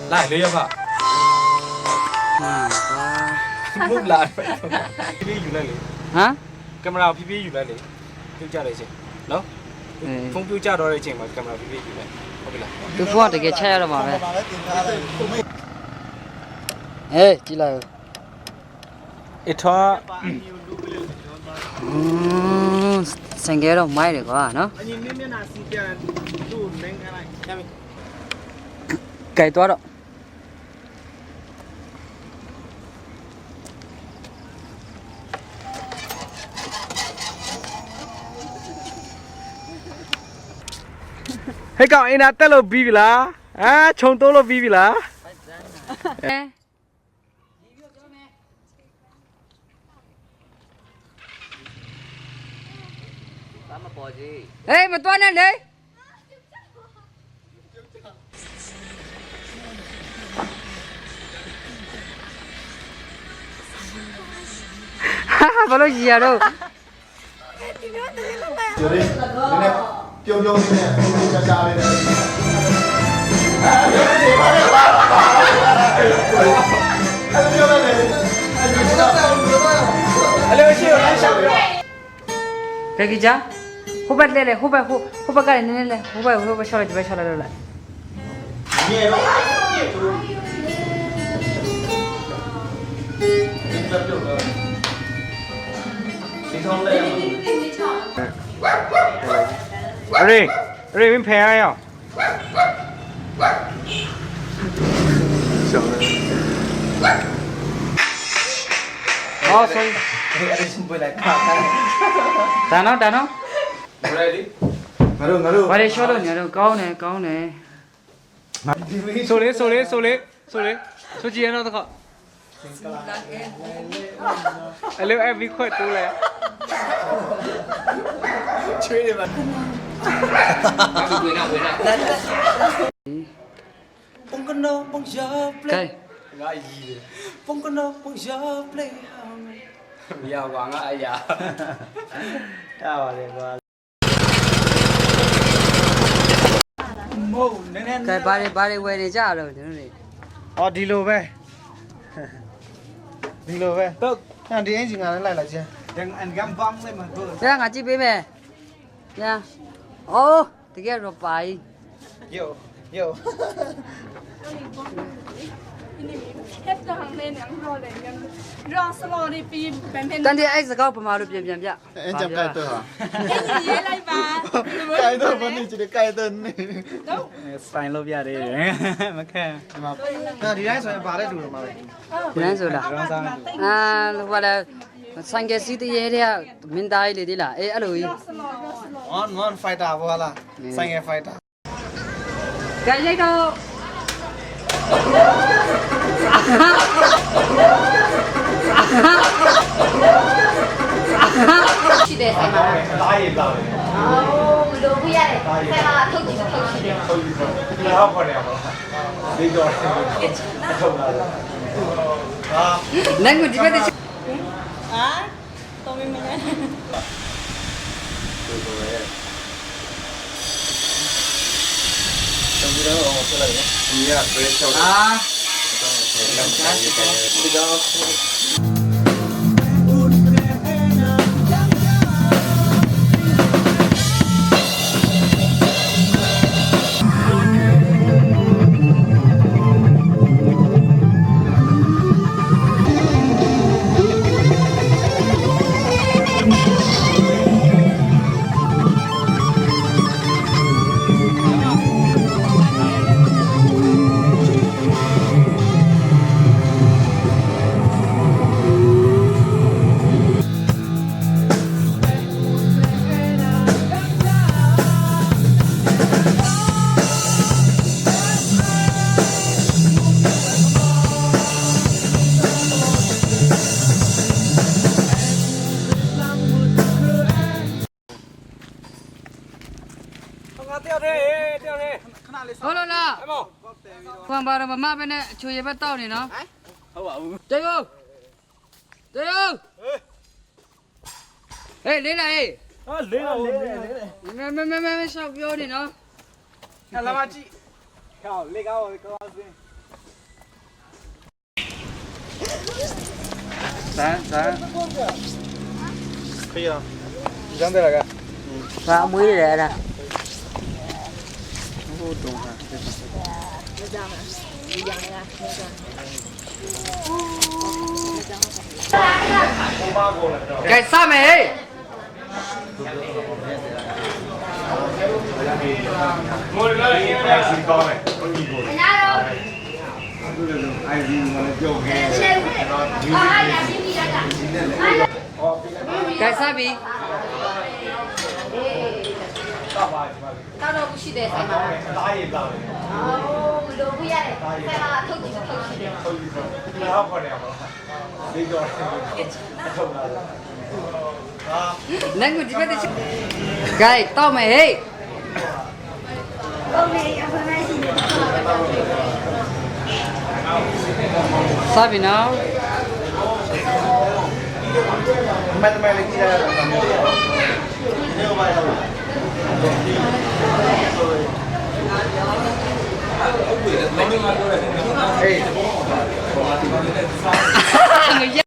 来了呀吧？木来，皮皮有来了。啊？ကင်မရာ皮皮有来了，ပြုတ်ကြလိုက်ချင်းနော်ဖုန်းပြုတ်ကြတော့တဲ့အချိန်မှာကင်မရာ皮皮ယူလိုက်ဟုတ်ပြီလား သူဖုန်းကတကယ်ချက်ရတော့မှာပဲအေးကြည့်လိုက် အထော စံကြဲတော့မိုက်တယ်ကွာနော် အရင်မျက်နှာစီပြန်သူ့နိုင်ငံလိုက်ရပြီ ကြိုက်သွားတော့ဟဲ့ကောင်အင်းနာတက်လို့ပြီးပြီလားအာခြုံတိုးလို့ပြီးပြီလား ဟေးမတွန်းနဲ့လေဘာလို့ကြီးရတော့ 有的，丢丢的，家家的。ကဲကြီးကြဟိုဘက်လဲလေဟိုဘက်ကလည်းနည်းနည်းလဲဟိုဘက်ရှော့လိုက်ဒီဘက်ရှော့လိုက်လို့လိုက်အရေမင်းဖယ်ရအောင်ဟောဆိုအဲ့ဒီစံပွေးလိုက်ခါခါဒါနော် ready ငါတို့ ဘာလဲရှော့လို့ညတော့ကောင်းတယ်ဆိုလေဆိုကြည့်ရတော့တခါအဲ့လိုအဲ့ဘီခွတ်တိုးလဲချွေးတယ်ပါပုံကနောပုံရပလေ ကဲ ငါကြီးတယ် ပုံကနောပုံရပလေဟာ မရပါငါအရာတာပါလေကွာမဟုတ်နည်းနည်း ကဲဘာတွေဝယ်နေကြရတော့ကျွန်တော်တွေ အော်ဒီလိုပဲဒီလိုပဲ တော့ အဲ့ဒီအင်ဂျင်ကလည်းလိုက်လိုက်ချင်း ยังอันกำบังเลยมันเพิ่ม ။ငါကြည့်ပေးမယ်။ညာ။အိုးတကယ်တော့ပါ โย 했던 항내는 양로래 러스머리 비 뱀팬 ။တန်တဲ့အဲ့စကောက်ပမာလို့ပြန်ပြ။ အင်ဂျင်ကြိုက်တော့ဟာ 얘 라이바 ကြိုက်တော့ဘာနေချင်ကြိုက်တော့နေ ဆိုင်လို့ပြတယ်မခံ ဒီမှာဒါဒီတိုင်းဆိုရင်ဗာတဲ့လူတွေမှာပဲ ဒီလမ်းဆိုလား ရောင်းစားမယ် ။အာဟိုလာဆိုင်ကစီတရေတဲ့မင်းသားလေးဒီလား။အေးအဲ့လိုကြီး on fighter ဘောလားဆိုင်ငယ် fighter ။ကြိုက်လိုက်တော့ရှိတယ်ဆိုင်မှာ သားရည်လာတယ် အော်လိုပြရတယ်ဆိုင်မှာထုတ်ကြည့်ထုတ်ရှိတယ် ဟုတ်ပြီဟုတ်ပြီတော့ခေါ်နေပါလားဒီတော့ထုတ်လာတယ်ဟာ နိုင်မဒီဘက်တည်း အာတော်မင်းမလဲ ဒီကဘယ်ချောက် အာ ဒီတော့ တယောက်တည်းခဏလေး ဟုတ်လားလား အမော ခွန်ပါတော့မမပဲနဲ့အချွေရဘက်တောက်နေနော် ဟုတ်ပါဘူး တေယုဟေးလေးလာဟေး ဟာလေးတော့လေးမရှောက်ပြောနေနော် လာမကြည့်ဟောလေးကောင်းစင်း可以啊，你想在哪个？ ဘာအမွေးတယ်အဲ့ဒါ 不懂啊。 ကဲစမယ်ဟေး မိုးလည်းရင်းနေစီကောင်းတယ်ဟုတ်ပြီကို 哪有？ အိုင်ဒီမလည်းကြောက်ခဲ့ 谁会？哦，哎呀，行不行的？哎呀， ကဲစပြီ 到时候不许得塞嘛。 တားရင်တားတယ် 哦，都不要的，塞嘛，偷鸡偷鸡的。 ဟုတ်ပြီဆိုတော့ခေါ်နေရပါလားဒီတော့ထုတ်လာတယ် နိုင်ကိုဒီဘက်တစ်ချကဲတောက်မယ်ဟေး 后面要分开洗。 စပြီနော် မတ်မဲလေးကြည့်ရတာမျိုးရအောင်နေပါတော့ အေး ငရ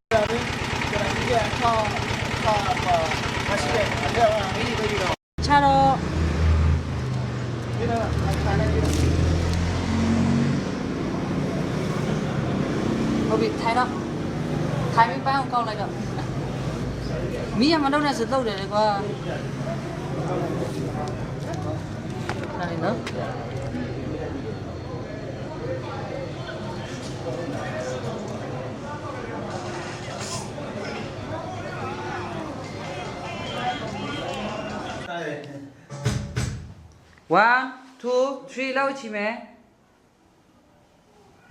ချတော့ဟုတ်ပြီထိုင်တော့ထိုင်ပြီးပန်းအောင်ကောက်လိုက်တော့မီးရမတော့နဲ့ဆိုတော့တယ်လေကွာထိုင်နော် 1 2 3လောက်ချီမယ်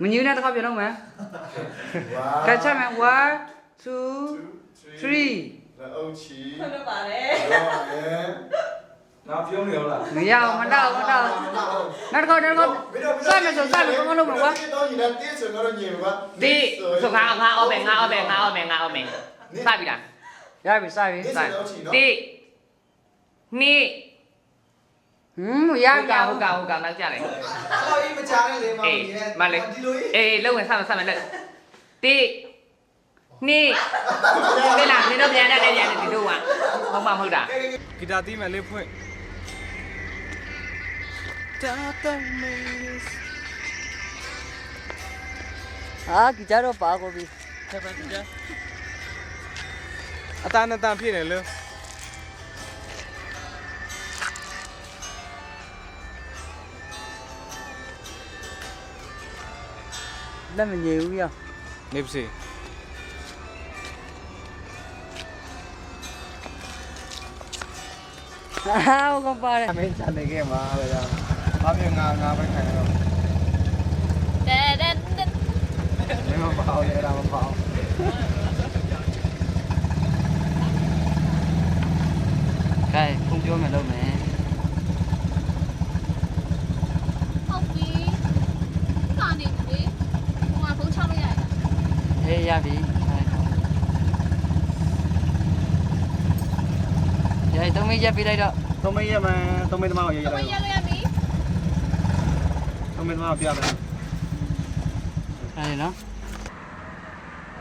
မညူးနဲ့တစ်ခါပြန်လုပ်မယ်ကတ်ချက်မယ်1 2 3 အုတ်ချီ ဟုတ်ပါတယ် နောက်ပြုံးနေရောလား မရအောင်မတော့နောက်တစ်ခါစမယ်ဆိုစမယ်ဘာမလုပ်မှာကွာ တော့ညီနဲ့တင်းဆိုတော့ညီပါ ဒီဆိုငါအော်မယ်စပြီလား ရပြီစပြီတိနိ ရ ဟုတ် ကြ ကဟုတ်ကနောက်ကြတယ် အော်အေးမချားနဲ့လေမောင် အေး ကြီးနဲ့ မလေး ဒီလိုကြီး အေးလုံးဝင်ဆမ်းလို့တိနိဒီလားဒီတော့ပြန်ရတယ်ဒီလိုကဟုတ်မှာမဟုတ်တာ ဂီတာတီးမယ်လေးဖွင့် ဟာကြကြတော့ပါကိုပြီ ထပ်ပါကြည့်အတန်းအတန်းဖြစ်နေလို့ လက်မငြိမ်ဘူးရ နေပါစေ ဟာဟောကပါတယ် မင်းချန်နေခဲ့မှာပဲကြာဘာဖြစ်ငါပဲခိုင်တော့ 对对对。 မမပေါ့လေဒါမပေါ့ ကဲဖုန်းပြောမယ်လုပ်မယ် ဟုတ်ပြီ။စာနေပြီ။ဟိုမှာဖုန်းချလို့ရတယ် ဟေးရပြီရိုက်တော့မရက်ပြလိုက်တော့ သုံးမရမယ်သုံးမသမားကိုရေးရ ။ဘ လို ယ် က် ရလို့ရပြီ သုံးမသမားပြတယ် အဲ့နော်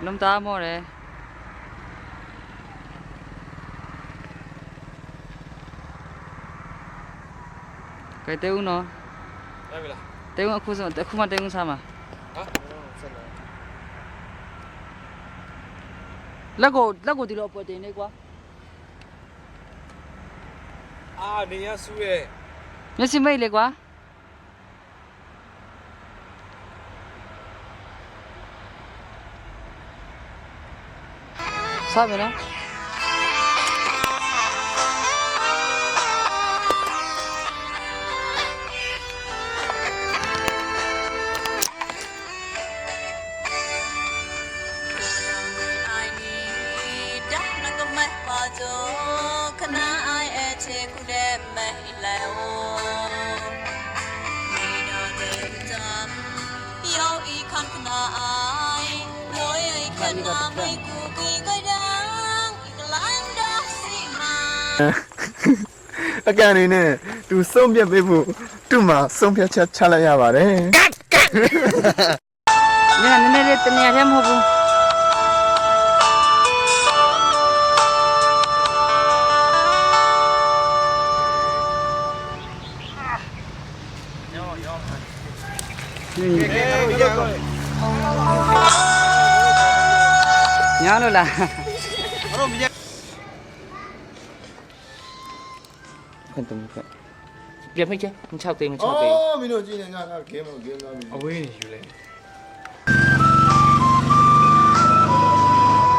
လုံးသားမော်တယ်ကဲတဲဦးနော် ရပြီလား တဲဦးအခုမှတဲဦးစားမှာ ဟာ လက်ကိုဒီလိုအပေါ်တင်နေကွာ အာနေရဆူရဲ့ မျက်စိမိတ်လေကွာစားမယ်နော် အကန်နေနဲ့သူဆုံးဖြတ်ပေးဖို့သူ့မှာဆုံးဖြတ်ချက်ချလိုက်ရပါတယ် ညနေလေးတနေရာထဲမဟုတ်ဘူး ငါလို့လား ခွင့်တုံးခွင့်ပြမိချင်6သိန်းမ6သိန်း အော်မင်းတို့ကြည့်နေငါ game အဝေးနေယူလိုက်